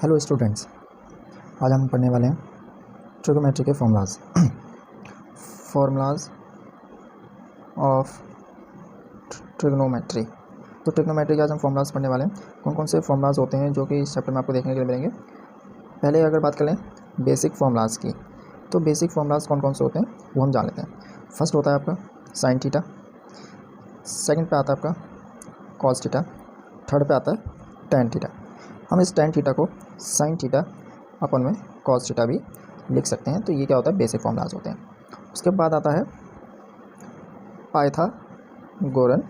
Hello students, आज हम पढ़ने वाले हैं ट्रिग्नोमेट्री के फॉर्मूलाज ऑफ ट्रिग्नोमेट्री। तो ट्रिग्नोमेट्री के आज हम फॉर्मूलाज पढ़ने वाले हैं। कौन कौन से फॉर्मूलाज होते हैं जो कि इस चैप्टर में आपको देखने के लिए मिलेंगे। पहले अगर बात करें बेसिक फॉर्मूलाज की, तो बेसिक फॉर्मूलाज कौन कौन से होते हैं वो हम जान लेते हैं। फर्स्ट होता है आपका साइन थीटा, सेकंड पे आता है आपका कॉस थीटा, थर्ड पे आता है टेन थीटा। हम इस टेन थीटा को साइन थीटा अपन में कॉस थीटा भी लिख सकते हैं। तो ये क्या होता है, बेसिक फॉर्मूलाज होते हैं। उसके बाद आता है पाइथागोरन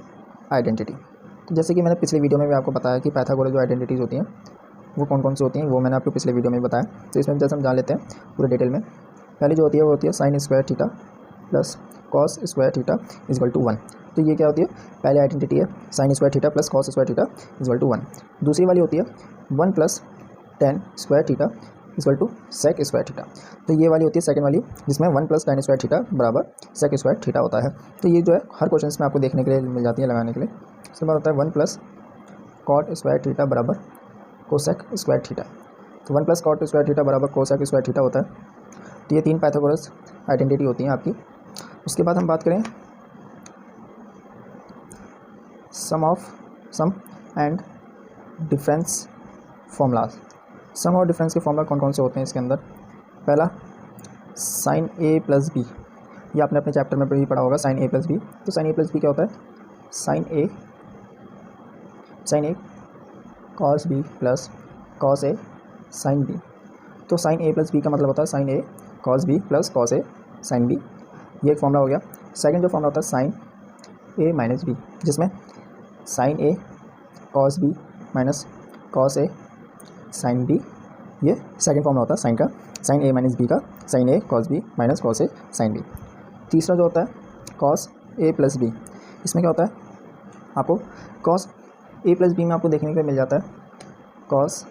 आइडेंटिटी। तो जैसे कि मैंने पिछले वीडियो में भी आपको बताया कि पाइथागोरन जो आइडेंटिटीज़ होती हैं वो कौन कौन सी होती हैं, वो मैंने आपको पिछले वीडियो में बताया। तो इसमें जैसे हम जान लेते हैं पूरे डिटेल में। पहली जो होती है वो होती है sine square theta plus cos square theta equal to 1। तो ये क्या होती है, पहली आइडेंटिटी है sine square theta plus cos square theta equal to 1। दूसरी वाली होती है 1 plus tan square theta equal to sec square theta. तो ये वाली होती है सेकंड वाली, जिसमें 1 प्लस टेन स्क्वायर थीटा बराबर सेक स्क्वायर थीटा होता है। तो ये जो है हर क्वेश्चन में आपको देखने के लिए मिल जाती है, लगाने के लिए। उसके बाद होता है 1 प्लस कॉट स्क्वायर थीटा बराबर कोसेक स्क्वायर थीटा। तो 1 प्लस कॉट स्क्वायर थीटा बराबर कोसेक स्क्वायर थीटा होता है। तो ये तीन पाइथागोरस आइडेंटिटी होती हैं आपकी। उसके बाद हम बात करें सम एंड डिफरेंस फॉर्मूलाज। सम और डिफरेंस के फॉर्मूला कौन कौन से होते हैं इसके अंदर। पहला साइन ए प्लस बी, ये आपने अपने चैप्टर में भी पढ़ा होगा, साइन ए प्लस बी। तो साइन ए प्लस बी क्या होता है, sign A cos B plus cos A sine B. तो साइन ए प्लस बी का मतलब होता है sign A cos B plus cos A sine B. ये एक फॉर्मूला हो गया। सेकंड जो फॉर्मूला होता है साइन ए माइनस बी, जिसमें sign A cos B minus cos A sine B, ये सेकंड फॉर्मूला होता है साइन का, साइन ए माइनस बी का, sign A cos B minus cos A sine B. तीसरा जो होता है कॉस ए प्लस बी, इसमें क्या होता है, आपको कॉस ए प्लस बी में आपको देखने को मिल जाता है cos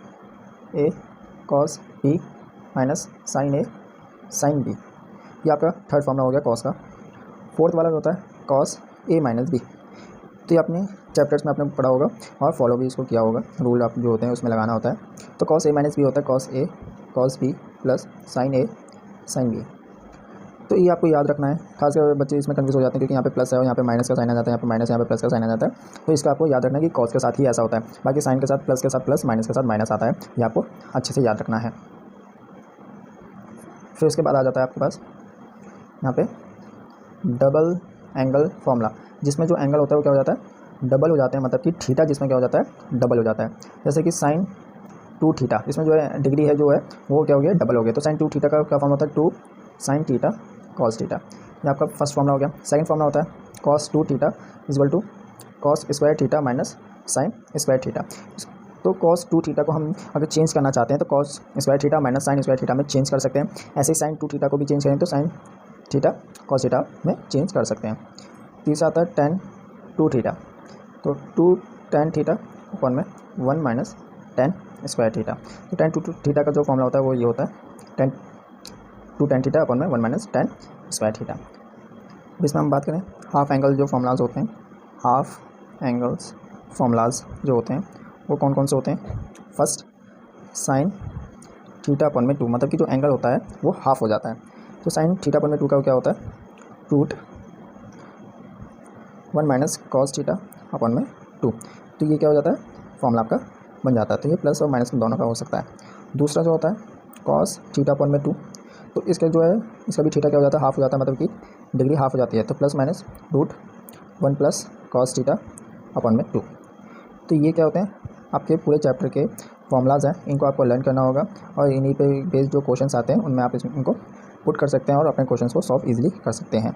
A cos B minus sign A sine B. ये आपका थर्ड फॉर्मूला हो गया कॉस का। फोर्थ वाला जो होता है कॉस ए माइनस बी। तो ये अपने चैप्टर्स में आपने पढ़ा होगा और फॉलो भी इसको किया होगा, रूल आप जो होते हैं उसमें लगाना होता है। तो कॉस ए माइनस बी होता है cos A cos B plus sign A sine B. तो ये आपको याद रखना है। खासकर बच्चे इसमें कन्फ्यूज हो जाते हैं क्योंकि यहाँ पे प्लस है और यहाँ पे माइनस का साइन आ जाता है, यहाँ पे माइनस यहाँ पे प्लस का साइन आ जाता है। तो इसका आपको याद रखना है कि कॉस के साथ ही ऐसा होता है, बाकी साइन के साथ प्लस, माइनस के साथ माइनस आता है। ये आपको अच्छे से याद रखना है। फिर उसके बाद आ जाता है आपके पास यहाँ पे डबल एंगल फॉर्मूला, जिसमें जो एंगल होता है वो क्या हो जाता है, डबल हो जाते हैं। मतलब कि थीटा जिसमें क्या हो जाता है, डबल हो जाता है। जैसे कि साइन 2 थीटा, इसमें जो है डिग्री है जो है वो क्या हो गया, डबल हो गया। तो साइन 2 थीटा का क्या फॉर्म होता है, 2 साइन थीटा कॉस थीटा। ये आपका फर्स्ट फॉर्मूला हो गया। सेकंड फॉर्मूला होता है cos 2 theta equal to cos square theta minus sine square theta. तो कॉस 2 थीटा को हम अगर चेंज करना चाहते हैं तो cos square theta minus sine square theta में चेंज कर सकते हैं। ऐसे ही साइन 2 थीटा को भी चेंज करें तो साइन थीटा कॉस थीटा में चेंज कर सकते हैं। तीसरा आता है टेन 2 थीटा। तो 2 टेन थीटा अपन में 1 माइनस टेन स्क्वायर थीटा। तो टेन 2 थीटा का जो फॉर्मूला होता है वो ये होता है 2 टेन थीटा अपन में 1 माइनस टेन स्क्वायर थीटा। अब इसमें हम बात करें हाफ एंगल जो फॉर्मूलाज होते हैं, हाफ एंगल्स फॉर्मूलाज जो होते हैं वो कौन कौन से होते हैं। फर्स्ट साइन थीटा अपन में 2, मतलब कि जो एंगल होता है वो हाफ हो जाता है। तो साइन थीटा अपन में 2 का क्या होता है, root 1 minus cos theta upon में 2। तो ये क्या हो जाता है, फॉर्मूला आपका बन जाता है। तो ये प्लस और माइनस दोनों का हो सकता है। दूसरा जो होता है कॉस थीटा अपन में 2, तो इसका जो है इसका भी थीटा क्या हो जाता है, हाफ हो जाता है, मतलब कि डिग्री हाफ हो जाती है। तो plus minus root 1 plus cos theta upon में 2। तो ये क्या होते हैं, आपके पूरे चैप्टर के फॉर्मूलाज हैं, इनको आपको लर्न करना होगा और इन्हीं पे बेस्ड जो क्वेश्चंस आते हैं उनमें आप इनको पुट कर सकते हैं और अपने क्वेश्चंस को सॉल्व ईजिली कर सकते हैं।